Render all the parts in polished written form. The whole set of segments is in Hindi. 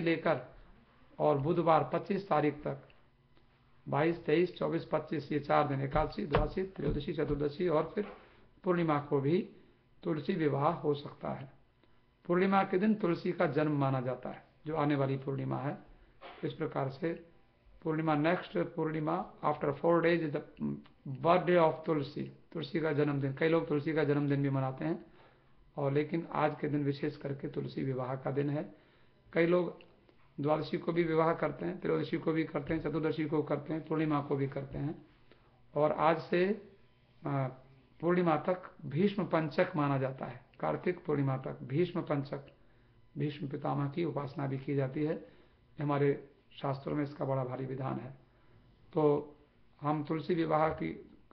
लेकर और बुधवार 25 तारीख तक 22, 23, 24, 25 ये 4 दिन, एकादशी, द्वादशी, त्रयोदशी, चतुर्दशी और फिर पूर्णिमा को भी तुलसी विवाह हो सकता है। पूर्णिमा के दिन तुलसी का जन्म माना जाता है, जो आने वाली पूर्णिमा है। इस प्रकार से पूर्णिमा, next Purnima after 4 days is the birthday of Tulsi, Tulsi का जन्मदिन। कई लोग तुलसी का जन्मदिन भी मनाते हैं, और लेकिन आज के दिन विशेष करके तुलसी विवाह का दिन है। कई लोग द्वादशी को भी विवाह करते हैं, त्रयोदशी को भी करते हैं, चतुर्दशी को करते हैं, पूर्णिमा को भी करते हैं। और आज से पूर्णिमा तक भीष्म पंचक माना जाता है। कार्तिक पूर्णिमा तक भीष्म पंचक, भीष्म पितामह की उपासना भी की जाती है। हमारे शास्त्रों में इसका बड़ा भारी विधान है। तो हम तुलसी विवाह की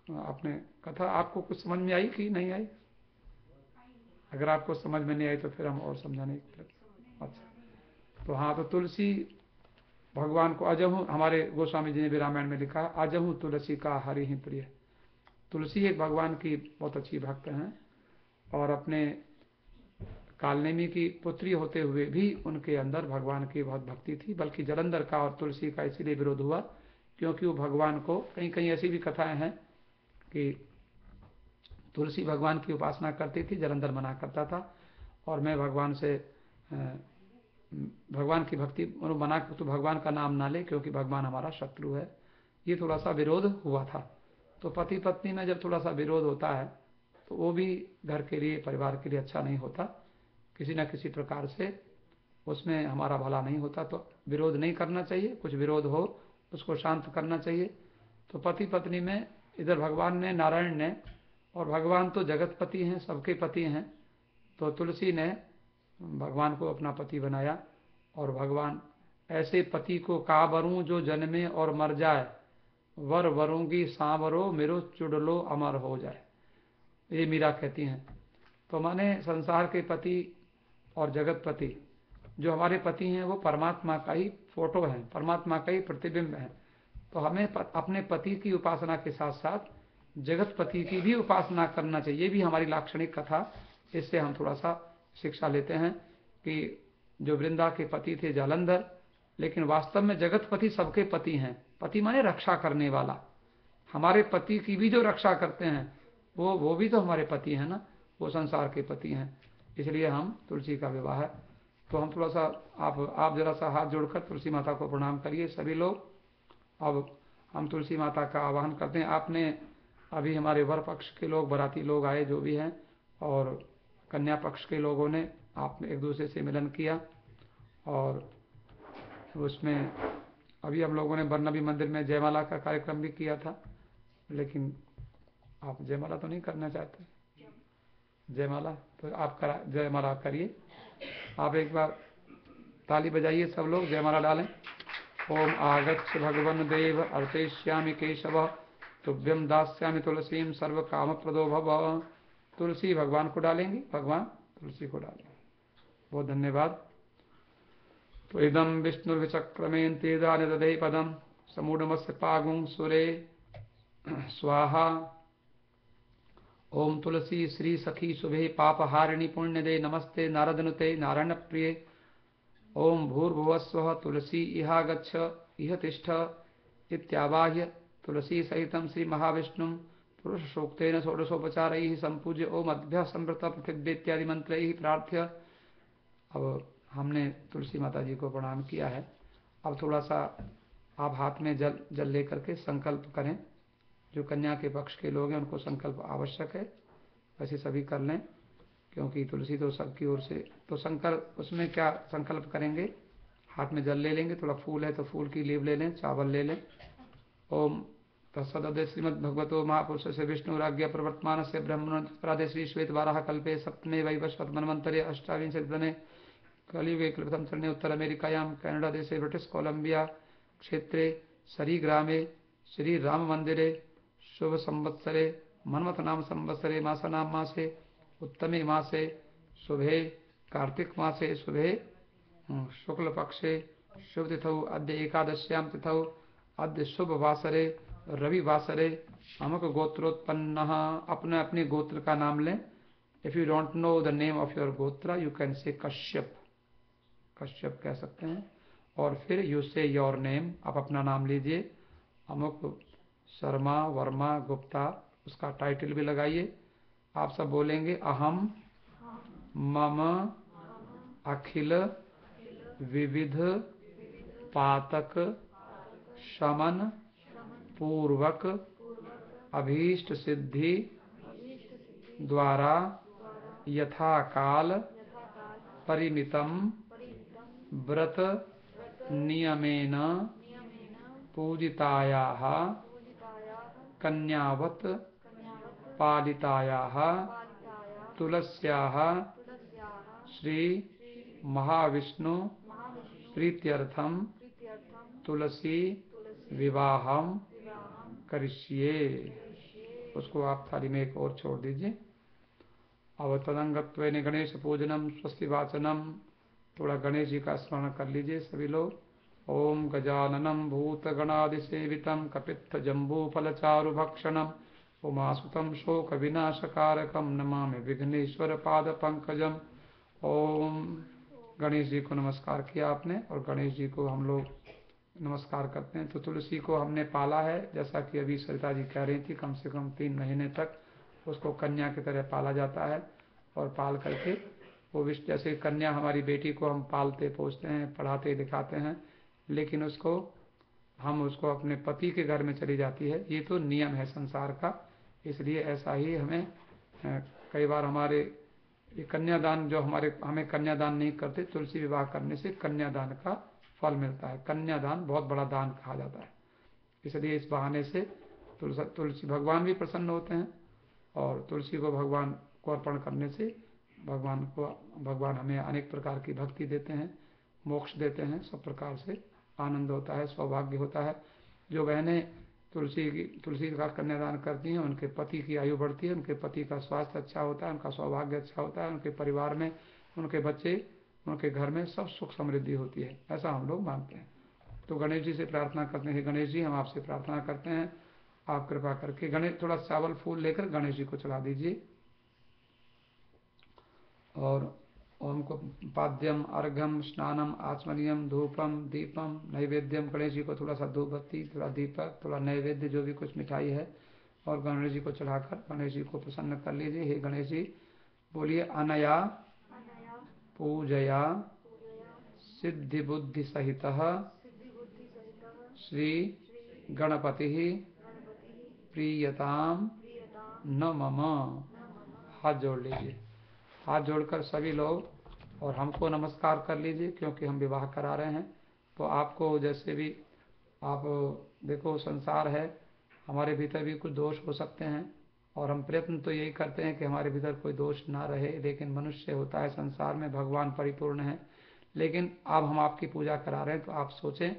आपने कथा, आपको कुछ समझ में आई कि नहीं आई? अगर आपको समझ में नहीं आई तो फिर हम और समझाने की। अच्छा, तो हाँ, तो तुलसी भगवान को अजहू, हमारे गोस्वामी जी ने भी रामायण में लिखा है, अजहू तुलसी का हरि ही प्रिय। तुलसी एक भगवान की बहुत अच्छी भक्त हैं, और अपने कालनेमी की पुत्री होते हुए भी उनके अंदर भगवान की बहुत भक्ति थी। बल्कि जलंधर का और तुलसी का इसीलिए विरोध हुआ क्योंकि वो भगवान को, कहीं कहीं ऐसी भी कथाएं हैं कि तुलसी भगवान की उपासना करती थी, जलंधर मना करता था, और मैं भगवान से भगवान की भक्ति मना, तो भगवान का नाम ना ले क्योंकि भगवान हमारा शत्रु है। ये थोड़ा सा विरोध हुआ था। तो पति पत्नी में जब थोड़ा सा विरोध होता है तो वो भी घर के लिए, परिवार के लिए अच्छा नहीं होता। किसी न किसी प्रकार से उसमें हमारा भला नहीं होता। तो विरोध नहीं करना चाहिए, कुछ विरोध हो उसको शांत करना चाहिए। तो पति पत्नी में इधर भगवान ने, नारायण ने, और भगवान तो जगतपति हैं, सबके पति हैं, तो तुलसी ने भगवान को अपना पति बनाया। और भगवान ऐसे पति को का बरूं जो जन्मे और मर जाए, वर वरूंगी सांवरो मेरो चुड़लो अमर हो जाए, ये मीरा कहती हैं। तो माने संसार के पति और जगतपति जो हमारे पति हैं वो परमात्मा का ही फोटो है, परमात्मा का ही प्रतिबिंब है। तो हमें अपने पति की उपासना के साथ साथ जगतपति की भी उपासना करना चाहिए। ये भी हमारी लाक्षणिक कथा, इससे हम थोड़ा सा शिक्षा लेते हैं कि जो वृंदा के पति थे जालंधर, लेकिन वास्तव में जगतपति सबके पति हैं। पति माने रक्षा करने वाला। हमारे पति की भी जो रक्षा करते हैं वो भी तो हमारे पति हैं ना, वो संसार के पति हैं। इसलिए हम तुलसी का विवाह है। तो हम थोड़ा सा आप जरा सा हाथ जोड़कर तुलसी माता को प्रणाम करिए सभी लोग। अब हम तुलसी माता का आवाहन करते हैं। आपने अभी हमारे वर पक्ष के लोग, बाराती लोग आए जो भी हैं, और कन्या पक्ष के लोगों ने आपने एक दूसरे से मिलन किया। और उसमें अभी हम लोगों ने बरनबी मंदिर में जयमाला का कार्यक्रम भी किया था। लेकिन आप जयमाला तो नहीं करना चाहते? जयमाला तो आप जयमाला करिए। आप एक बार ताली बजाइए, सब लोग जयमाला डालें। ओम आगच्छ भगवन देव अर्चयिष्यामि केशव, तुभ्यं दास्यामि तुलसीं सर्व काम प्रदो भव। तुलसी भगवान को डालेंगे, भगवान तुलसी को डालेंगे। बहुत धन्यवाद। तो इदम विष्णुर्विचक्रमेन्ते दानि दधे पदम, समूढ़मस्य पागुं सुरे स्वाहा। ओम तुलसी श्री सखी शुभे पापहारिणी पुण्यदे, नमस्ते नारदनुते नारायण प्रिय। ओम भूर्भुवस्वः तुलसी इहागच्छ इह तिष्ठ इत्यावाह्य तुलसी सहितं श्री महाविष्णुं पुरुष सूक्तेन षोडशोपचारैः संपूज्य ओम अद्भ्य संवृत पृथिव्य इत्यादि मंत्रैः प्रार्थ्य। अब हमने तुलसी माता जी को प्रणाम किया है। अब थोड़ा सा आप हाथ में जल लेकर के संकल्प करें। जो कन्या के पक्ष के लोग हैं उनको संकल्प आवश्यक है, वैसे सभी कर लें क्योंकि तुलसी तो सबकी ओर से। तो संकल्प, उसमें क्या संकल्प करेंगे? हाथ में जल ले लेंगे, थोड़ा फूल है तो फूल की लीव ले लें, चावल ले लें। ओम तत्सदे श्रीमद्भगवतो महापुरुष से विष्णुराज्ञा प्रवर्तमान से ब्रह्मणे श्री श्वेत वाराह कल्पे सप्तमे वैवस्वत मन्वन्तरे अष्टाविंशतितमे कलियुगे प्रथम चरणे उत्तर अमेरिकायां कनाडा देशे ब्रिटिश कोलंबिया क्षेत्रे सरीग्रामे श्री राम मंदिरे शुभ संवत्सरे मन्मथ नाम संवत्सरे मासनाम मासे उत्तमे मासे शुभे कार्तिक मासे शुभे शुक्ल पक्षे शुभ तिथौ अद्य एकादश्याम तिथौ अद्य शुभ वासरे रविवासरे अमुक गोत्रोत्पन्न। अपने अपने गोत्र का नाम लें। If you don't know the name of your gotra you can say Kashyap, Kashyap कह सकते हैं। और फिर यू से योर नेम, आप अपना नाम लीजिए, अमुक शर्मा वर्मा गुप्ता, उसका टाइटल भी लगाइए। आप सब बोलेंगे अहम मम अखिल विविध पातक शमन पूर्वक अभीष्ट सिद्धि द्वारा यथा काल परिमितम व्रत नियमेन पूजितायाः कन्यावत पालितायाः तुलस्याः श्री महाविष्णु प्रीत्यर्थम तुलसी विवाहम करिष्ये। उसको आप थाली में एक और छोड़ दीजिए। अब तदंगत्वेन गणेश पूजनम स्वस्ति वाचनम, थोड़ा गणेश जी का स्मरण कर लीजिए सभी लोग। ओम गजाननम भूतगणादिसेवितं कपित्थ जम्बूफलचारुभक्षणम् उमासुतं शोक विनाशकारकं नमामि विघ्नेश्वर पाद पंकजम। ओम गणेश जी को नमस्कार किया आपने, और गणेश जी को हम लोग नमस्कार करते हैं। तो तुलसी को हमने पाला है, जैसा कि अभी सरिता जी कह रही थी, कम से कम 3 महीने तक उसको कन्या की तरह पाला जाता है। और पाल करके वो जैसे कन्या हमारी बेटी को हम पालते पोसते हैं, पढ़ाते लिखाते हैं, लेकिन हम उसको अपने पति के घर में चली जाती है। ये तो नियम है संसार का, इसलिए ऐसा ही हमें कई बार हमारे ये कन्यादान जो हमें कन्यादान नहीं करते, तुलसी विवाह करने से कन्यादान का फल मिलता है। कन्यादान बहुत बड़ा दान कहा जाता है, इसलिए इस बहाने से तुलसी भगवान भी प्रसन्न होते हैं, और तुलसी को भगवान को अर्पण करने से भगवान हमें अनेक प्रकार की भक्ति देते हैं, मोक्ष देते हैं, सब प्रकार से आनंद होता है, सौभाग्य होता है। जो बहनें तुलसी का कन्यादान करती हैं, उनके पति की आयु बढ़ती है, उनके पति का स्वास्थ्य अच्छा होता है, उनका सौभाग्य अच्छा होता है, उनके परिवार में उनके बच्चे, उनके घर में सब सुख समृद्धि होती है, ऐसा हम लोग मानते हैं। तो गणेश जी से प्रार्थना करते हैं, गणेश जी हम आपसे प्रार्थना करते हैं, आप कृपा करके गणेश थोड़ा चावल फूल लेकर गणेश जी को चढ़ा दीजिए। और उनको पाद्यम अर्घ्यम स्नानम आचमनियम धूपम दीपम नैवेद्यम, गणेश जी को थोड़ा सा धूप बत्ती, थोड़ा दीपक, थोड़ा नैवेद्य, जो भी कुछ मिठाई है, और गणेश जी को चढ़ाकर गणेश जी को प्रसन्न कर लीजिए। हे गणेश जी, बोलिए अनया पूजया सिद्धि बुद्धि सहित श्री गणपति प्रीयताम न मम। हाथ जोड़ लीजिए, हाथ जोड़कर सभी लोग, और हमको नमस्कार कर लीजिए, क्योंकि हम विवाह करा रहे हैं। तो आपको जैसे भी आप देखो, संसार है, हमारे भीतर भी कुछ दोष हो सकते हैं, और हम प्रयत्न तो यही करते हैं कि हमारे भीतर कोई दोष ना रहे, लेकिन मनुष्य होता है संसार में, भगवान परिपूर्ण है। लेकिन अब हम आपकी पूजा करा रहे हैं, तो आप सोचें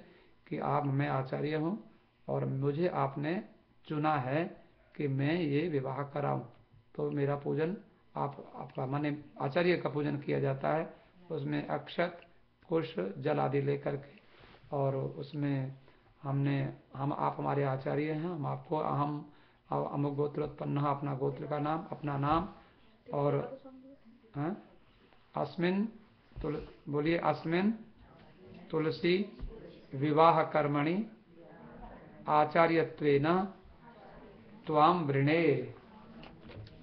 कि मैं आचार्य हूँ, और मुझे आपने चुना है कि मैं ये विवाह कराऊं, तो मेरा पूजन आपका माने आचार्य का पूजन किया जाता है। उसमें अक्षत पुष्प जल आदि लेकर के, और उसमें आप हमारे आचार्य हैं, हम आपको अमुक गोत्र उत्पन्न, अपना गोत्र का नाम, अपना नाम, और अस्मिन बोलिए अस्मिन तुलसी विवाह कर्मणि आचार्यत्वेन त्वाम वृणे।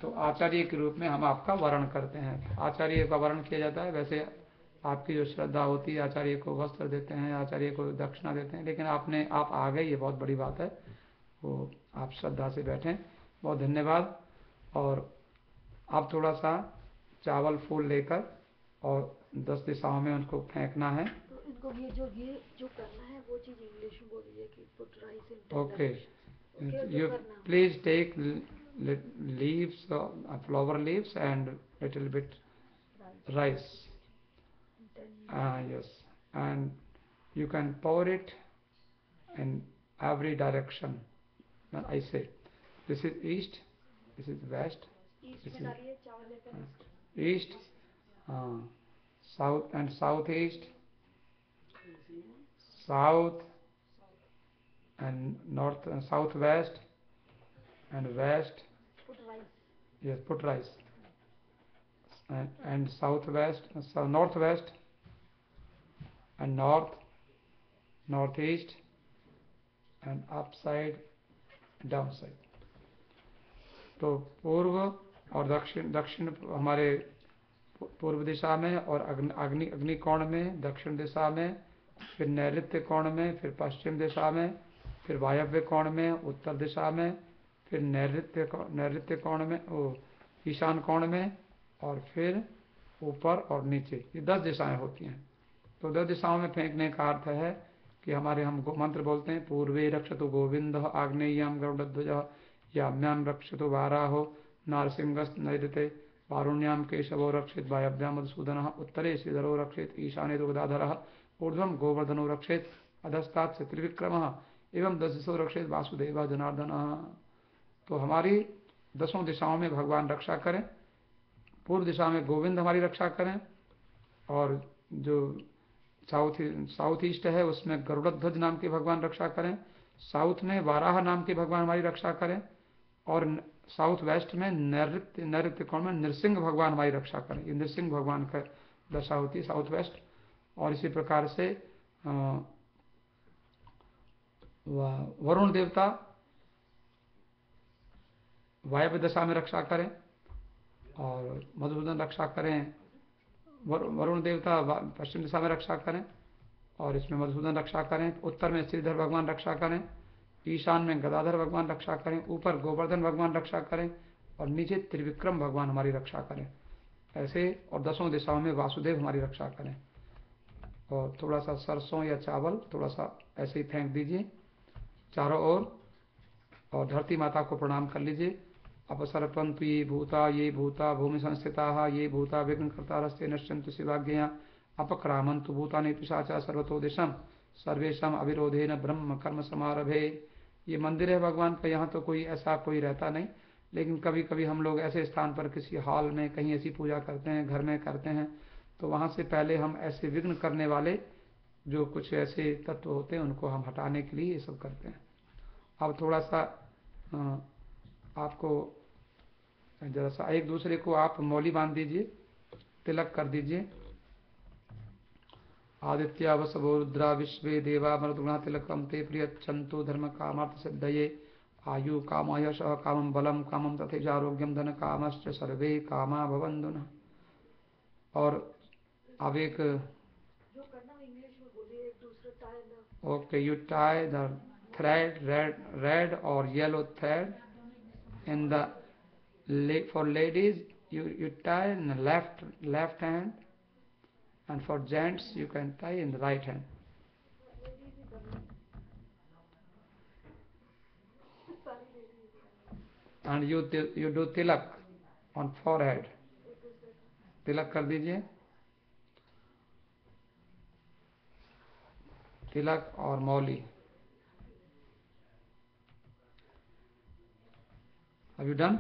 तो आचार्य के रूप में हम आपका वर्ण करते हैं। आचार्य का वर्ण किया जाता है, वैसे आपकी जो श्रद्धा होती है, आचार्य को वस्त्र देते हैं, आचार्य को दक्षिणा देते हैं, लेकिन आप आ गए, ये बहुत बड़ी बात है। वो आप श्रद्धा से बैठें, बहुत धन्यवाद। और आप थोड़ा सा चावल फूल लेकर और 10 दिशाओं में उनको फेंकना है। तो इनको ये जो करना है वो चीज इंग्लिश में बोलिए कि put rice in okay, you please take leaves, flower leaves and little bit rice. Yes, and you can pour it in every direction. I say this is east, this is west, this is east, south and southeast, south and north and southwest and west. Yes, put rice. And southwest, so northwest and north north east and up side, down side. तो पूर्व और दक्षिण हमारे पूर्व दिशा में, और अग्नि कोण में दक्षिण दिशा में, फिर नैऋत्य कोण में, फिर पश्चिम दिशा में, फिर वायव्य कोण में उत्तर दिशा में, फिर नैऋत्य कोण में, ईशान कोण में, और फिर ऊपर और नीचे। ये 10 दिशाएं होती हैं। तो 10 दिशाओं में फेंकने का अर्थ है कि हमारे हम मंत्र बोलते हैं, पूर्वे रक्षतु गोविंद, आग्नेय्याम गरुड़ध्वज, याम्याम रक्षतु वाराहो, नारसिंहस्त नैऋते, वारुण्याम केशवो रक्षित, वायव्याम मधुसूदन, उत्तरे श्रीधरो रक्षित, ईशाने तो गदाधर, ऊर्ध्वम गोवर्धनो रक्षित, अधस्तात् से त्रिविक्रम, एवं 10 दिशो रक्षित वासुदेव जनार्दन। तो हमारी 10 दिशाओं में भगवान रक्षा करें। पूर्व दिशा में गोविंद हमारी रक्षा करें, और जो साउथ ईस्ट है उसमें गरुड़ध्वज नाम के भगवान रक्षा करें, साउथ में वाराह नाम के भगवान हमारी रक्षा करें, और साउथ वेस्ट में नैऋत्य कोण में नृसिंह भगवान हमारी रक्षा करें। ये नृसिंह भगवान का दशा होती है साउथ वेस्ट। और इसी प्रकार से वरुण देवता वायव्य दशा में रक्षा करें, और मधुसूदन रक्षा करें। वरुण देवता पश्चिम दिशा में रक्षा करें, और इसमें मधुसूदन रक्षा करें। उत्तर में श्रीधर भगवान रक्षा करें, ईशान में गदाधर भगवान रक्षा करें, ऊपर गोवर्धन भगवान रक्षा करें, और नीचे त्रिविक्रम भगवान हमारी रक्षा करें। ऐसे, और 10 दिशाओं में वासुदेव हमारी रक्षा करें। और थोड़ा सा सरसों या चावल थोड़ा सा ऐसे ही फेंक दीजिए चारों ओर, और धरती माता को प्रणाम कर लीजिए। अपसर्पन्तु ये भूता भूमि संस्थिता ये भूता विघ्नकर्तारस्ते नश्यन्तु शिवाज्ञया अपक्रामन्तु भूतानि पिशाचा सर्वतो दिशम सर्वेशम अविरोधेन ब्रह्म कर्म समारभे। ये मंदिर है भगवान का, यहाँ तो कोई ऐसा कोई रहता नहीं, लेकिन कभी कभी हम लोग ऐसे स्थान पर किसी हॉल में कहीं ऐसी पूजा करते हैं, घर में करते हैं, तो वहाँ से पहले हम ऐसे विघ्न करने वाले जो कुछ ऐसे तत्व होते हैं उनको हम हटाने के लिए ये सब करते हैं। अब थोड़ा सा आपको जरा सा एक दूसरे को आप मौली बांध दीजिए, तिलक कर दीजिए। आदित्य वसवो रुद्रा विश्वे देवा मरुद्गुणा तिलकम ते प्रियच्छन्तु धर्म कामार्थ सिद्धये आयु कामायश कामं बलम कामं तथैवारोग्यम धन कामश्च सर्वे कामा भवन्तु। और अब एक okay, you tie the thread, red or yellow thread in the for ladies you tie in the left hand, and for gents you can tie in the right hand. And you do tilak on forehead. तिलक कर दीजिए, तिलक और मौली। Have you done?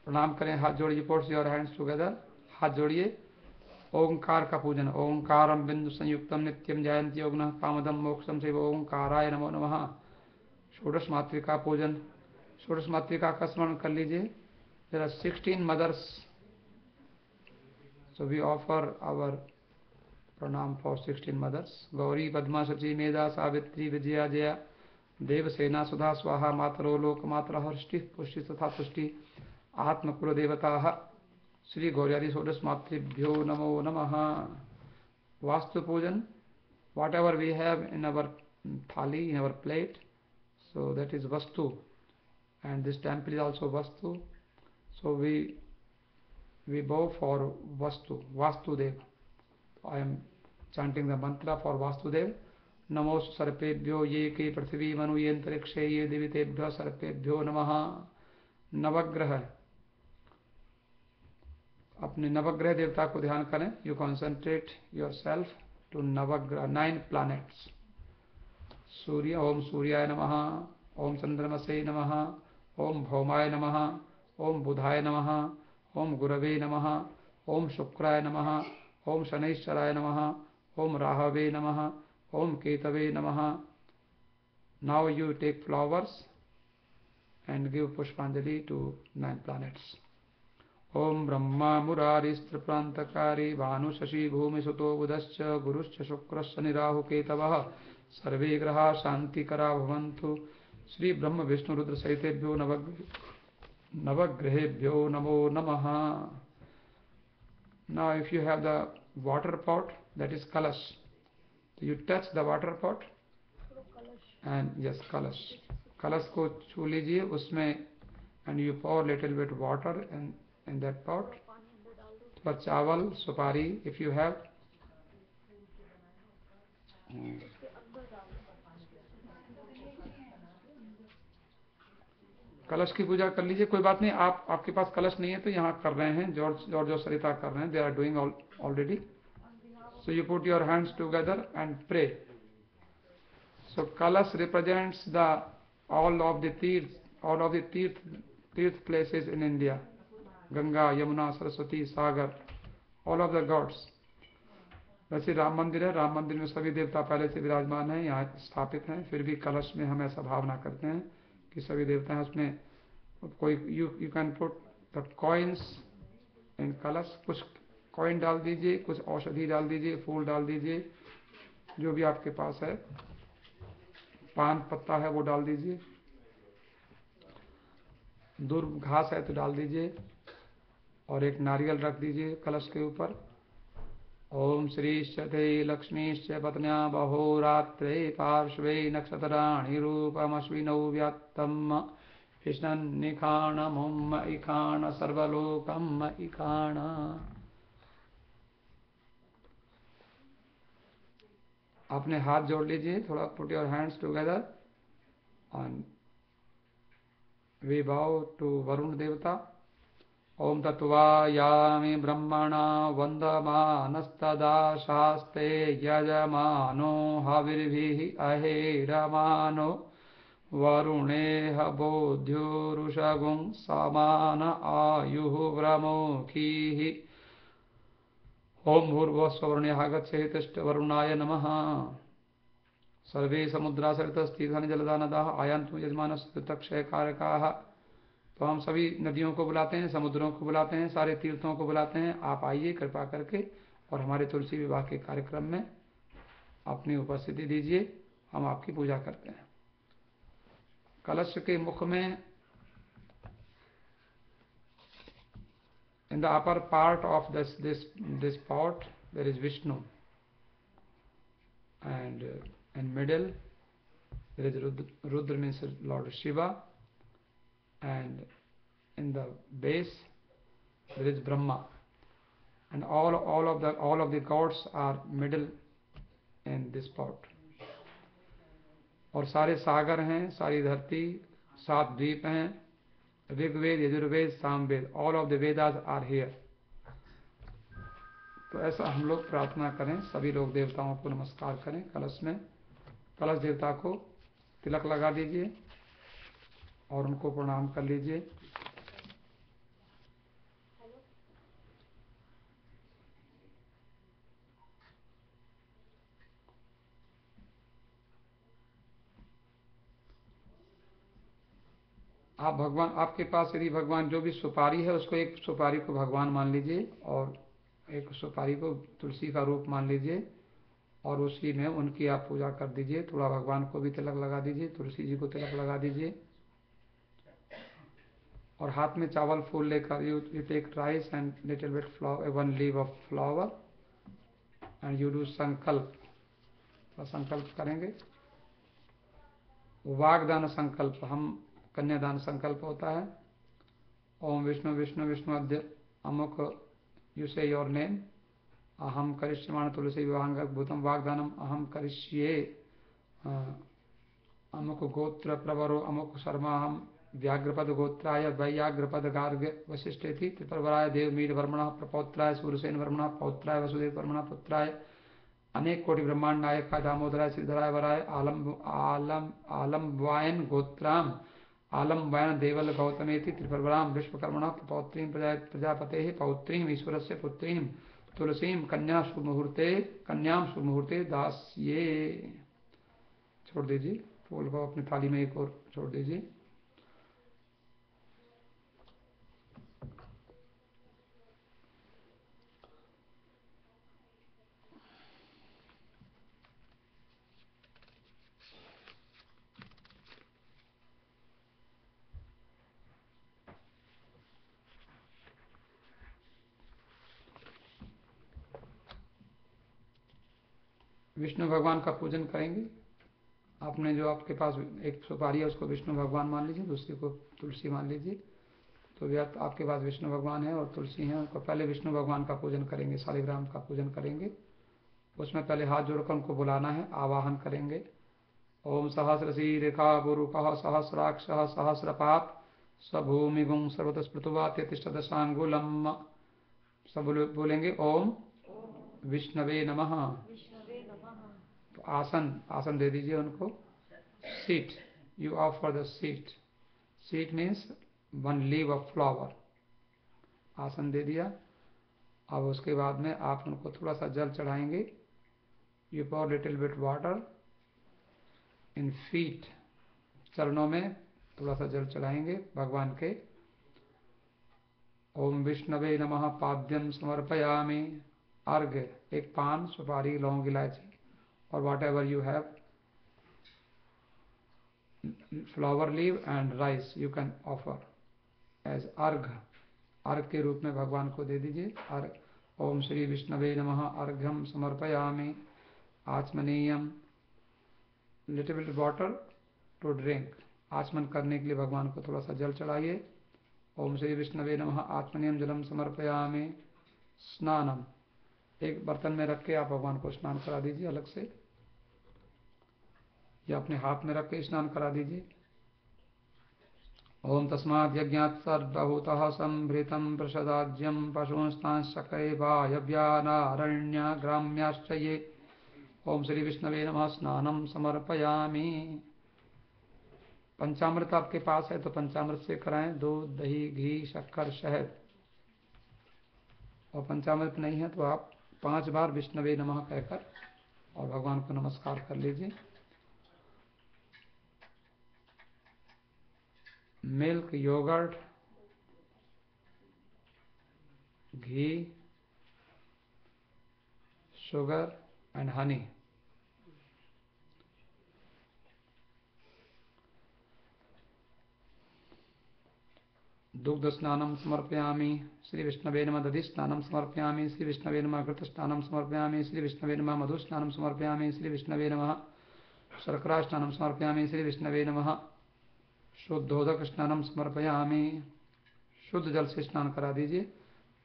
प्रणाम करें, हाथ जोड़िए, put your hands together, हाथ जोड़िए। ओंकार का पूजन, ओंकारम बिंदु संयुक्तम नित्यम जयंती योगनः कामदम मोक्षम से ओंकाराय नमो नमः। षोडश मातृका पूजन, षोडश मातृका का स्मरण कर लीजिए। There are 16 mothers, so we offer our pranam for 16 mothers. Gauri Padma Shachi मेधा सावित्री विजया जया देवसेना सुधा स्वाहा मातरो लोक मातरा हृष्टि पुष्टि तथा पुष्टि आत्मकुल देवता श्री गौरियादि षोडश मातृभ्यो नमो नमः। वास्तु पूजन, whatever we have in our thali, in our plate, so that is vastu, and this temple is also vastu, so we bow for Vastudev. I am chanting the mantra for Vastudev. नमो सर्पेभ्यो ये के पृथ्वी मनु ये अंतरिक्षे ये देवतेभ्यो सर्पेभ्यो नमः। नवग्रह, अपने नवग्रह देवता को ध्यान करें। You concentrate yourself to Navagraha, 9 planets. सूर्य, ओम सूर्याय नमः, ओम चंद्रमसे नमः, ओम भौमाय नमः, ओम बुधाय नमः, ओम गुरवे नमः, ओम शुक्राय नमः, ओम शनैश्चराय नमः, ओम राहवे नमः, ओम केतवे नमः। Now you take flowers and give Pushpanjali to 9 planets. ओम ब्रह्मा मुरारिस्त्रिप्रांतकारी भानु शशि भूमि सुतो बुधश्च गुरुश्च शुक्रश्च निराहु केतवः सर्वे ग्रहा शांतिकरा भवन्तु। श्री ब्रह्म विष्णु रुद्र सहितेभ्यो नवग्रहेभ्यो नमो नमः। Now if you have the water pot, that is kalash, you touch the water pot and yes, कलश को छू लीजिए उसमें, and you pour little bit water in that pot, थोड़ा चावल सुपारी if you have, कलश की पूजा कर लीजिए। कोई बात नहीं, आपके पास कलश नहीं है तो यहाँ कर रहे हैं, जॉर्ज सरिता कर रहे हैं, they are doing already. So you put your hands together and pray. So kalash represents the all of the tirth places in India, Ganga, Yamuna, Saraswati, sagar, all of the gods। वैसे राम मंदिर है, राम मंदिर में सभी देवता पहले से विराजमान हैं, यहाँ स्थापित हैं, फिर भी कलश में हम ऐसा भावना करते हैं कि सभी देवता हैं उसमें। कोई you can put the coins in कलश, कुछ कॉइन डाल दीजिए, कुछ औषधि डाल दीजिए, फूल डाल दीजिए, जो भी आपके पास है, पान पत्ता है वो डाल दीजिए, दूर घास है तो डाल दीजिए, और एक नारियल रख दीजिए कलश के ऊपर। ओम श्रीश्च ते लक्ष्मीश्च पत्न्या बहोरात्रे पार्श्वे नक्षत्राणि रूपमश्विनौ व्यात्तम् विष्णन्निखाणमुम इखाण सर्वलोकम इखाण। अपने हाथ जोड़ लीजिए, थोड़ा put your hands together and we bow to Varun devata. ओम तत्वायामि ब्रह्मणा वन्दमानस्तदा शास्ते यजमानो हविर्भिः अहेरमानो वरुणेह बोध्योरुषगुं समान आयुः व्रमोखीः। ओम भूर्भुवस्सुवर्ण्यः गच्छेतिष्ठ वरुणाय नमः। सर्वे समुद्रा सरितस्तीर्थानि जलदा नदाः आयान्तु यजमानस्य तक्षय कारकाः। तो हम सभी नदियों को बुलाते हैं, समुद्रों को बुलाते हैं, सारे तीर्थों को बुलाते हैं, आप आइए कृपा करके और हमारे तुलसी विवाह के कार्यक्रम में अपनी उपस्थिति दीजिए, हम आपकी पूजा करते हैं। कलश के मुख में in the upper part of this pot there is Vishnu, and in middle there is Rudra means Lord Shiva, and in the base there is Brahma, and all of the gods are middle in this pot। और सारे सागर हैं, सारी धरती, 7 द्वीप हैं, Rigveda, Yajurveda, Samaveda, all of the Vedas are here. तो ऐसा हम लोग प्रार्थना करें, सभी लोग देवताओं को नमस्कार करें। कलश में कलश देवता को तिलक लगा दीजिए और उनको प्रणाम कर लीजिए। आप भगवान, आपके पास यदि भगवान जो भी सुपारी है उसको, एक सुपारी को भगवान मान लीजिए और एक सुपारी को तुलसी का रूप मान लीजिए और उसी में उनकी आप पूजा कर दीजिए। थोड़ा भगवान को भी तिलक लगा दीजिए, तुलसी जी को तिलक लगा दीजिए और हाथ में चावल फूल लेकर you take rice and little bit flower, 1 leave of flower and you do sankalp. संकल्प करेंगे, वागदान संकल्प, हम कन्यादान संकल्प होता है। ओम विष्णु विष्णु विष्णु अद्य अमुक, यू से योर नेम, अहम करिष्यमाण तुलसी विवाह भूतम वागदानम अहम करिष्ये अमुक गोत्र प्रवरो अमुक शर्मा हम व्याघ्रपद गोत्राय वैयाघ्रपद गार्ग वशिष्ठेति त्रिप्रवराय देवमीड वर्मणः प्रपौत्राय सूरसेन वर्मणः पौत्राय वसुदेव वर्मणः पुत्राय अनेक कोटि ब्रह्मांड नायक दामोदराय श्रीधराय वराय आलम्बायन गोत्राम आलम्बायन देवल गौतमेति त्रिप्रवराम विश्वकर्मणः पौत्रीं प्रजापतेः पौत्रीं ईश्वरस्य पुत्रीं तुलसीं कन्यां शुभ मुहूर्ते दास्ये। छोड़ दीजिए फूल को, अपनी थाली में एक और छोड़ दीजिए। विष्णु भगवान का पूजन करेंगे। आपने जो आपके पास एक सुपारी है उसको विष्णु भगवान मान लीजिए, दूसरी को तुलसी मान लीजिए। तो भी आपके पास विष्णु भगवान है और तुलसी है, उनको पहले विष्णु भगवान का पूजन करेंगे, शालिग्राम का पूजन करेंगे। उसमें पहले हाथ जोड़कर उनको बुलाना है, आवाहन करेंगे। ओम सहस्रशीरेखा पुरुषः सहस्राक्षः सहस्रपात् स्वभूमिगुं सर्वतस्पृतुवा तिष्ठदशांगुलम्। सब बोलेंगे ओम विष्णवे नमः। तो आसन दे दीजिए उनको। Seat, you offer the seat. Seat means one leave of flower. आसन दे दिया। अब उसके बाद में आप उनको थोड़ा सा जल चढ़ाएंगे। You pour little bit water in feet, चरणों में थोड़ा सा जल चढ़ाएंगे भगवान के। ओम विष्णवे नमः पाद्यम समर्पयामि। अर्घ्य, एक पान, सुपारी, लौंग, इलायची और whatever you have, flower leave and rice you can offer as arghya. अर्घ्य के रूप में भगवान को दे दीजिए। अर्घ्य। ओम श्री विष्णवे नमः अर्घ्यम समर्पयामि। आचमनीयम, little bit water to drink. आचमन करने के लिए भगवान को थोड़ा सा जल चढ़ाइए। ओम श्री विष्णवे नमः आचमनीयम जलम समर्पयामि। स्नानम, एक बर्तन में रख के आप भगवान को स्नान करा दीजिए अलग से, या अपने हाथ में रख के स्नान करा दीजिए। ओम तस्मात् यज्ञात् सर्वभूतः संभृतं प्रसदाज्यं पशूंस्तांश्चक्रे वायव्यानारण्या ग्राम्याश्च ये। ओम श्री विष्णवे नमः स्नानम समर्पयामि। पंचामृत आपके पास है तो पंचामृत से कराएं, दूध, दही, घी, शक्कर, शहद। और पंचामृत नहीं है तो आप 5 बार विष्णवे नमः कहकर और भगवान को नमस्कार कर लीजिए। Milk, yogurt, ghee, sugar and honey. दुग्ध स्नानम समर्पयामि। श्री विष्णवे नमः दधि स्नानम समर्पयामि। श्री विष्णवे नमः घृत स्नानम समर्पयामि। श्री विष्णवे नमः मधु स्नानम समर्पयामि। श्री विष्णवे नमः शर्करा स्नानम समर्पयामि। श्री विष्णवे नमः शुद्धोदक स्नानम समर्पयामि। शुद्ध जल से स्नान करा दीजिए।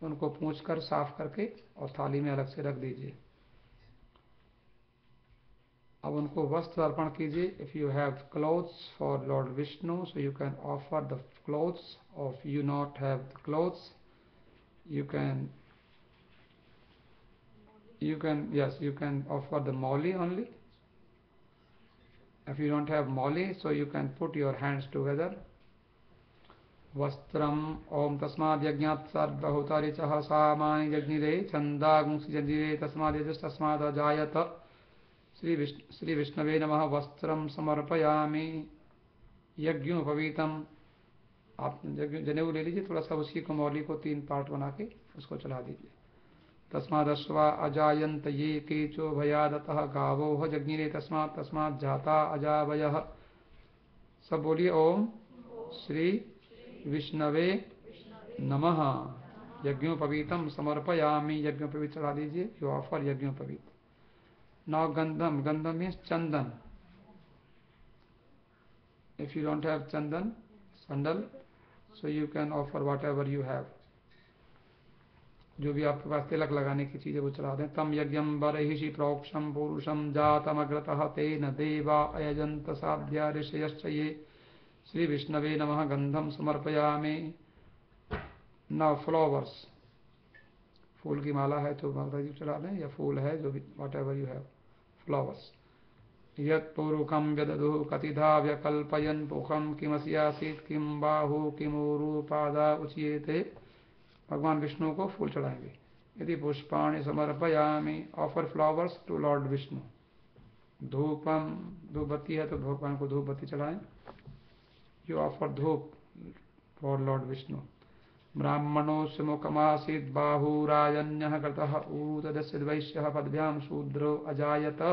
उनको पूंछ कर साफ करके और थाली में अलग से रख दीजिए। अब उनको वस्त्र अर्पण कीजिए। If you have clothes for Lord Vishnu so you can offer the clothes. Of you not have the clothes you can offer the mauli only. If you don't have mauli, so you can put your hands together. वस्त्रम ओम तस्माद् यज्ञात् सर्वभूतारिचः सामानि जज्ञिरे छन्दागुंसि जज्ञिरे तस्माद् अजायत। श्री विष्णवे नमः वस्त्रम समर्पयामि। यज्ञोपवीतम, आप जनेऊ ले लीजिए थोड़ा सा, उसी को मौली को 3 पार्ट बना के उसको चढ़ा दीजिए। तस्मादश्वा अजायंत ये केचो भयादतः गावोह जज्ञिरे तस्मात् जाता अजावयः। सब बोलिए ओम श्री विष्णवे नमः यज्ञोपवीतम समर्पयामि। यज्ञोपवीत चढ़ा दीजिए। You offer yagyopavit. Now gandham, gandham means chandan. If you don't have chandan sandal so you can offer whatever you have. जो भी आपके पास तिलक लगाने की चीजें वो चढ़ा दें। तम यज्ञम बर्हिषि प्रोक्षम पुरुषम जातमग्रतः तेन देवा अयजंत साध्या ऋषयश्च ये। श्री विष्णवे नमः गंधम समर्पयामि। नाउ फ्लावर्स, फूल की माला है तो माता जी चढ़ा दें, या फूल है जो भी, whatever you have, फ्लावर्स। यत्पूरुकं व्यदधुः कतिधा व्यकल्पयन् पुखं किमस्यासीत् किं बाहु किमूरु पादा उच्येते। भगवान विष्णु को फूल चढ़ाएंगे। यदि पुष्पाणि समर्पयामि, offer flowers to Lord Vishnu. धूपम, धूप बत्ती है तो भगवान को धूप बत्ती चढ़ाएं। You offer dhoop for Lord Vishnu. ब्राह्मणोऽस्य मुखमासीत् बाहुरायन्यः कृतः ऊतदस्य वैश्यः पद्भ्यां शूद्रो अजायत।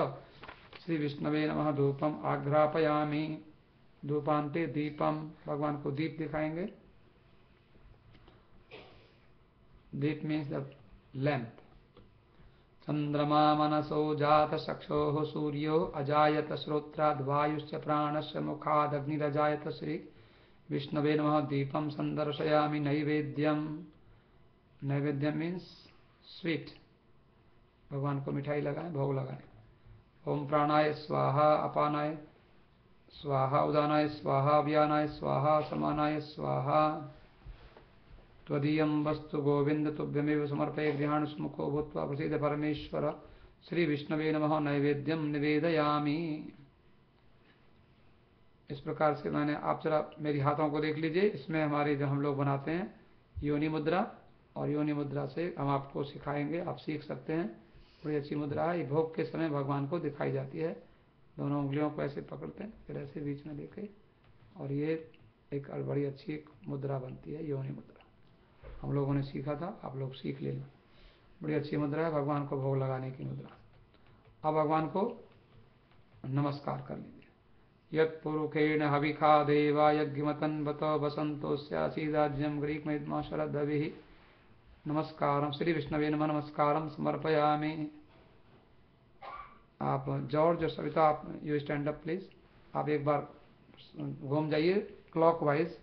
श्री विष्णवे नमः धूपम आघ्रापयामि। धूपांते दीपम, भगवान को दीप दिखाएंगे। दीप मीन्स द लैंप। चंद्रमा मनसो जात चक्षोः सूर्यो अजायत श्रोत्राद्वायुश्च प्राणस्य मुखादग्निरजायत श्री विष्णवे नमः। दीपम संदर्शयामि नैवेद्यम। नैवेद्यम मीन्स स्वीट, भगवान को मिठाई लगाएं, भोग लगाएं। ओम प्राणाय स्वाहा, अपानाय स्वाहा, उदानाय स्वाहा, व्यानाय स्वाहा, समानाय स्वाहा। त्वदीयं वस्तु गोविंद तुभ्यमेव समर्पये गृहाण स्मुखो भूत्वा प्रसीद परमेश्वर। श्री विष्णवे नमः। नैवेद्यम निवेदयामि। इस प्रकार से मैंने, आप जरा मेरी हाथों को देख लीजिए, इसमें हमारे जो हम लोग बनाते हैं योनि मुद्रा, और योनि मुद्रा से हम आपको सिखाएंगे, आप सीख सकते हैं। बड़ी अच्छी मुद्रा है, ये भोग के समय भगवान को दिखाई जाती है। दोनों उंगलियों को ऐसे पकड़ते हैं, फिर ऐसे बीच में लेके, और ये एक बड़ी अच्छी एक मुद्रा बनती है, योनि मुद्रा। हम लोगों ने सीखा था, आप लोग सीख ले। बड़ी अच्छी मुद्रा है, भगवान को भोग लगाने की मुद्रा। अब भगवान को नमस्कार कर लीजिए। यत् पुरुखेण हविखा देवा यज्ञमतन बतो बसंतोस्यासी राज्यम ग्रीक में शरदभिः। नमस्कारम श्री विष्णवे नमः। नमस्कारम समर्पयामि। आप जॉर्ज और सविता, आप यू स्टैंड अप प्लीज। आप एक बार घूम जाइए क्लॉकवाइज।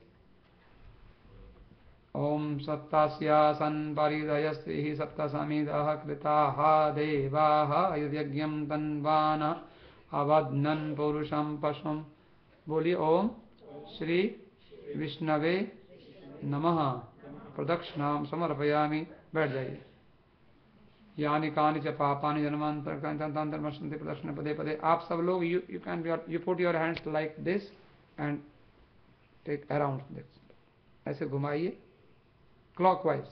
ओम सप्तास्यासन परिदयस्त्रिः सप्तसमिदः कृताः देवाः यज्ञं तन्वान् अवध्नन् पुरुषं पशुं। बोलिए ओम श्री विष्णवे नमः। प्रदक्षिणां समर्पयामि। बैठ जाइए। यानि कानि च पापानि जन्मांतरमश्नुते प्रदक्षिण पदे पदे। आप सब लोग you can you put your hands like this and take around this, ऐसे घुमाइए क्लॉकवाइज।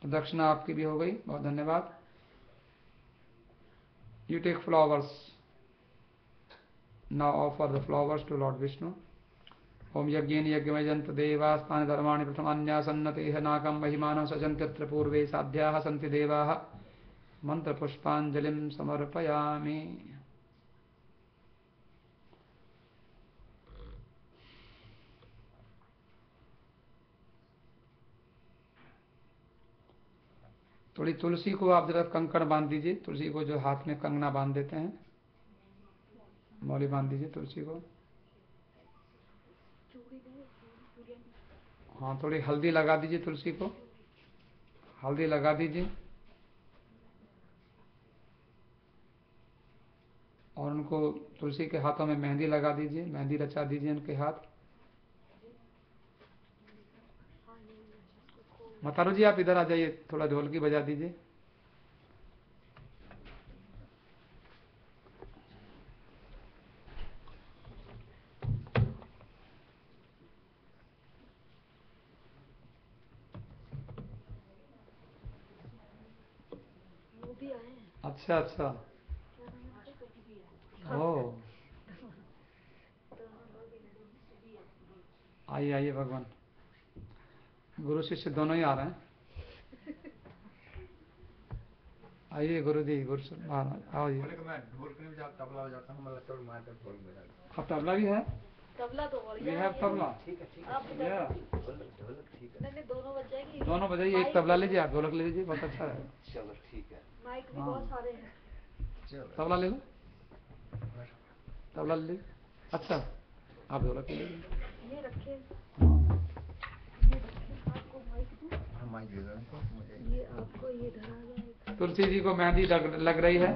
प्रदक्षिणा आपकी भी हो गई, बहुत धन्यवाद। You take flowers now, offer the flowers to Lord Vishnu. ओम यज्ञेन यज्ञमयजन्त देवास्तानि धर्माणि प्रथमान्यासन्नतेह नाकं महिमानः सजन्त्यत्र पूर्वे साध्याः सन्ति देवाः। मंत्रपुष्पाञ्जलिं समर्पयामि। थोड़ी तुलसी को आप जरा कंकण बांध दीजिए। तुलसी को जो हाथ में कंगना बांध देते हैं, मौली बांध दीजिए तुलसी को। हाँ, थोड़ी हल्दी लगा दीजिए तुलसी को, हल्दी लगा दीजिए। और उनको तुलसी के हाथों में मेहंदी लगा दीजिए, मेहंदी रचा दीजिए उनके हाथ। मतारू जी आप इधर आ जाइए, थोड़ा ढोलकी बजा दीजिए। अच्छा अच्छा, ओ आइए आइए भगवान। गुरु शिष्य दोनों ही आ रहे हैं। आइए गुरु जी, गुरु आओ जी। अब तबला भी है? तबला तो वी हैव तबला। ठीक है, दोनों बजाइए। एक तबला लीजिए, आप ढोलक ले लीजिए, बहुत अच्छा है। चलो ठीक है। माइक भी बहुत सारे हैं। तबला ले लो, तबला ले लीजिए। अच्छा, आप ढोलक ले लीजिए। ये रखे, आपको माइक दूं? हाँ, माइक दे दो। ये आपको ये धरा जाएगा। तुलसी जी को मेहंदी लग रही है।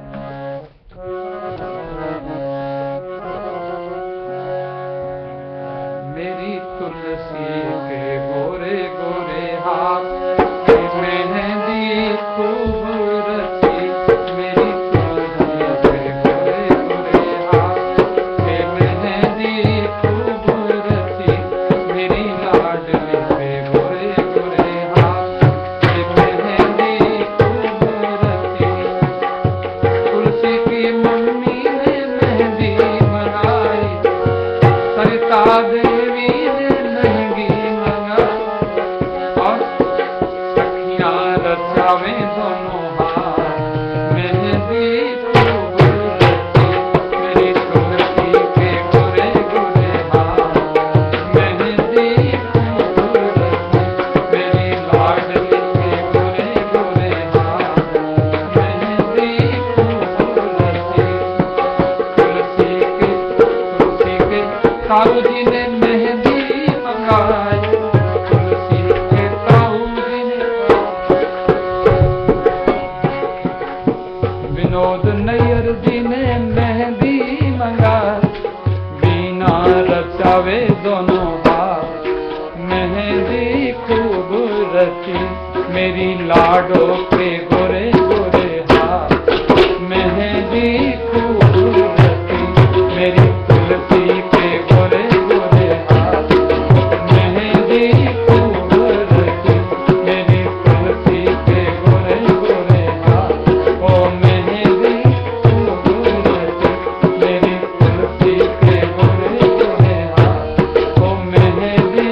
मेरी तुलसी के गोरे गोरे हाथ मेहंदी खूब रची। मेरी तुलसी के गोरे गोरे हाथ मेहंदी खूब रची। मेरी लाडली के गोरे गोरे हाथ मेहंदी खूब रची। तुलसी की ताऊ जी ने मेहंदी मंगाई, तुलसी के ताऊ जी ने। विनोद नैयर जी ने मेहंदी मंगाई, बीना रचावे दोनों हाथ, मेहंदी खूब रची मेरी लाडो के गोरे गोरे हाथ, मेहंदी खूब रची मेरी तुलसी के गोरे गोरे हाथ, मेहंदी खूब रची मेरी तुलसी के गोरे गोरे हाथ, ओ मेहंदी खूब रची मेरी तुलसी के गोरे गोरे हाथ, ओ मेहंदी।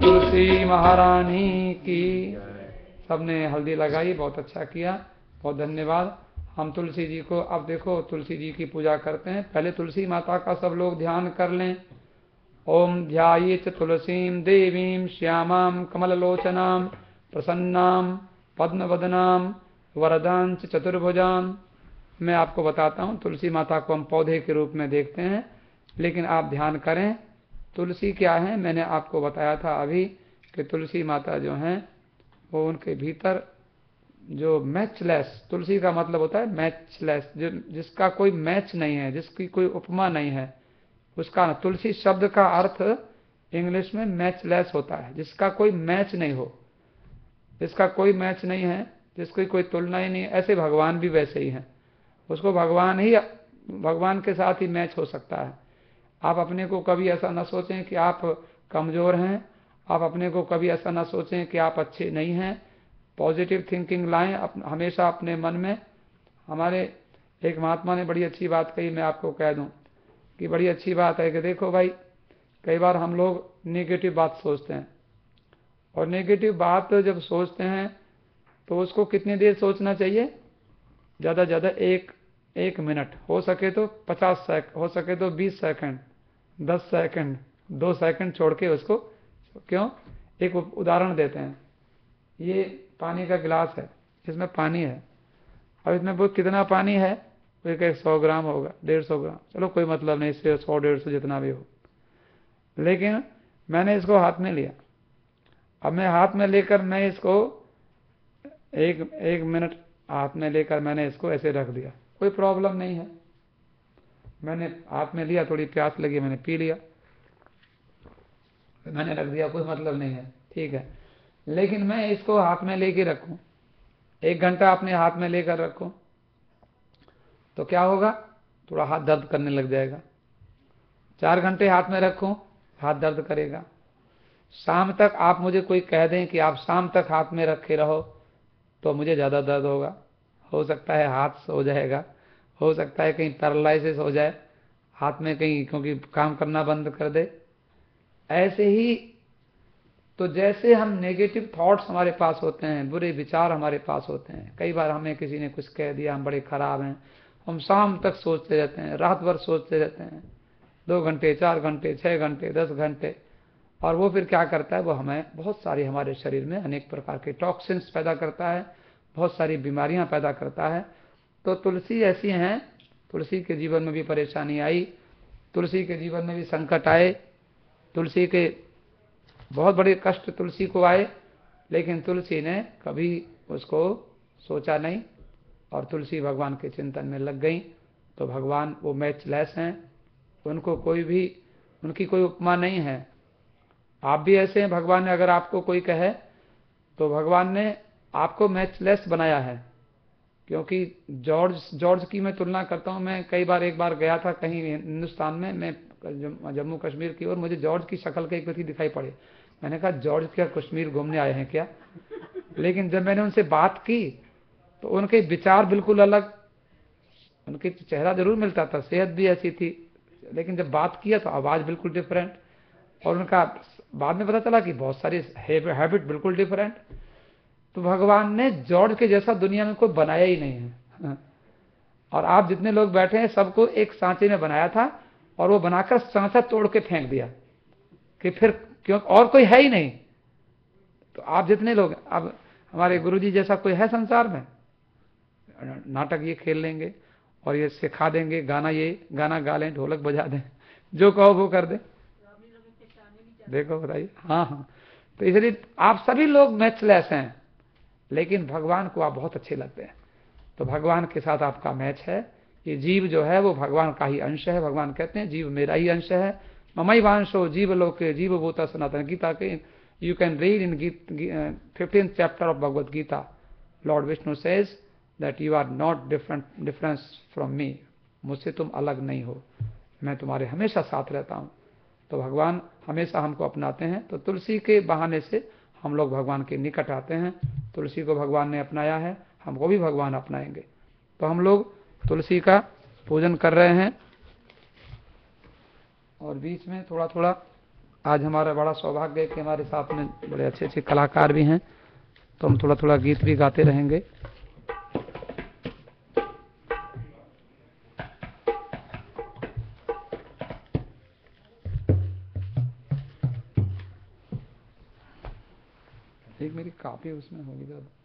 तुलसी महारानी की। सबने हल्दी लगाई, बहुत अच्छा किया, बहुत धन्यवाद। हम तुलसी जी को अब देखो तुलसी जी की पूजा करते हैं। पहले तुलसी माता का सब लोग ध्यान कर लें। ओम ध्यायेत तुलसीम देवीम श्यामां कमललोचनां प्रसन्नां पद्मवदनां वरदांच चतुर्भुजां। मैं आपको बताता हूँ, तुलसी माता को हम पौधे के रूप में देखते हैं, लेकिन आप ध्यान करें तुलसी क्या है। मैंने आपको बताया था अभी कि तुलसी माता जो हैं वो उनके भीतर जो मैचलेस, तुलसी का मतलब होता है मैचलेस, जो जिसका कोई मैच नहीं है, जिसकी कोई उपमा नहीं है, उसका तुलसी शब्द का अर्थ इंग्लिश में मैचलेस होता है, जिसका कोई मैच नहीं हो, जिसका कोई मैच नहीं है, जिसकी कोई तुलना ही नहीं है। ऐसे भगवान भी वैसे ही हैं, उसको भगवान के साथ ही मैच हो सकता है। आप अपने को कभी ऐसा ना सोचें कि आप कमजोर हैं, आप अपने को कभी ऐसा ना सोचें कि आप अच्छे नहीं हैं। पॉजिटिव थिंकिंग लाएं हमेशा अपने मन में। हमारे एक महात्मा ने बड़ी अच्छी बात कही, मैं आपको कह दूं कि बड़ी अच्छी बात है कि देखो भाई, कई बार हम लोग नेगेटिव बात सोचते हैं, और नेगेटिव बात जब सोचते हैं तो उसको कितनी देर सोचना चाहिए? ज़्यादा ज़्यादा एक मिनट, हो सके तो 50 सेकंड, हो सके तो 20 सेकंड, 10 सेकंड, 2 सेकंड छोड़ के उसको। क्यों? एक उदाहरण देते हैं। ये पानी का गिलास है, इसमें पानी है, अब इसमें वो कितना पानी है? कोई 100 ग्राम होगा, 150 ग्राम, चलो कोई मतलब नहीं, इससे 100-150 जितना भी हो। लेकिन मैंने इसको हाथ में लिया, अब मैं हाथ में लेकर मैं इसको एक मिनट हाथ में लेकर मैंने इसको ऐसे रख दिया, कोई प्रॉब्लम नहीं है। मैंने हाथ में लिया, थोड़ी प्यास लगी, मैंने पी लिया, मैंने रख दिया, कोई मतलब नहीं है, ठीक है। लेकिन मैं इसको हाथ में लेके रखूं, 1 घंटा अपने हाथ में लेकर रखूं, तो क्या होगा? थोड़ा हाथ दर्द करने लग जाएगा। 4 घंटे हाथ में रखूं, हाथ दर्द करेगा। शाम तक आप मुझे कोई कह दें कि आप शाम तक हाथ में रखे रहो, तो मुझे ज़्यादा दर्द होगा। हो सकता है हाथ सो जाएगा, हो सकता है कहीं पैरालिसिस हो जाए हाथ में, कहीं क्योंकि काम करना बंद कर दे। ऐसे ही तो जैसे हम नेगेटिव थॉट्स हमारे पास होते हैं, बुरे विचार हमारे पास होते हैं, कई बार हमें किसी ने कुछ कह दिया, हम बड़े खराब हैं, हम शाम तक सोचते रहते हैं, रात भर सोचते रहते हैं, 2 घंटे, 4 घंटे, 6 घंटे, 10 घंटे, और वो फिर क्या करता है? वो हमें बहुत सारी, हमारे शरीर में अनेक प्रकार के टॉक्सिन्स पैदा करता है, बहुत सारी बीमारियां पैदा करता है। तो तुलसी ऐसी हैं, तुलसी के जीवन में भी परेशानी आई, तुलसी के जीवन में भी संकट आए, तुलसी के बहुत बड़े कष्ट तुलसी को आए, लेकिन तुलसी ने कभी उसको सोचा नहीं, और तुलसी भगवान के चिंतन में लग गई। तो भगवान वो मैचलेस हैं, उनको कोई भी, उनकी कोई उपमा नहीं है। आप भी ऐसे हैं, भगवान ने अगर आपको कोई कहे तो भगवान ने आपको मैचलेस बनाया है। क्योंकि जॉर्ज की मैं तुलना करता हूँ। मैं कई बार, एक बार गया था कहीं हिंदुस्तान में, मैं जम्मू कश्मीर की ओर, मुझे जॉर्ज की शक्ल के एक व्यक्ति दिखाई पड़े। मैंने कहा जॉर्ज क्या कश्मीर घूमने आए हैं क्या? लेकिन जब मैंने उनसे बात की तो उनके विचार बिल्कुल अलग, उनके चेहरा जरूर मिलता था, सेहत भी ऐसी थी, लेकिन जब बात किया तो आवाज बिल्कुल डिफरेंट, और उनका बाद में पता चला कि बहुत सारी हैबिट बिल्कुल डिफरेंट। तो भगवान ने जॉर्ज के जैसा दुनिया में कोई बनाया ही नहीं है। और आप जितने लोग बैठे हैं सबको एक सांचे में बनाया था, और वो बनाकर सांचा तोड़ के फेंक दिया कि फिर क्यों, और कोई है ही नहीं। तो आप जितने लोग, अब हमारे गुरुजी जैसा कोई है संसार में? नाटक ये खेल लेंगे, और ये सिखा देंगे, गाना ये गाना गा लें, ढोलक बजा दें, जो कहो वो कर दें। देखो बताइए, हाँ हाँ। तो इसलिए आप सभी लोग मैचलेस हैं, लेकिन भगवान को आप बहुत अच्छे लगते हैं। तो भगवान के साथ आपका मैच है। ये जीव जो है वो भगवान का ही अंश है। भगवान कहते हैं जीव मेरा ही अंश है। ममई वांशो जीव लोके जीव भूता सनातन। गीता के you can read in 15th chapter of Bhagavad Gita. Lord Vishnu says that you are not difference from me. मुझसे तुम अलग नहीं हो, मैं तुम्हारे हमेशा साथ रहता हूं। तो भगवान हमेशा हमको अपनाते हैं। तो तुलसी के बहाने से हम लोग भगवान के निकट आते हैं। तुलसी को भगवान ने अपनाया है, हमको भी भगवान अपनाएंगे। तो हम लोग तुलसी का पूजन कर रहे हैं। और बीच में थोड़ा थोड़ा आज हमारा बड़ा सौभाग्य है कि हमारे साथ में बड़े अच्छे अच्छे कलाकार भी हैं, तो हम थोड़ा थोड़ा गीत भी गाते रहेंगे। एक मेरी कॉपी उसमें होगी ज़्यादा।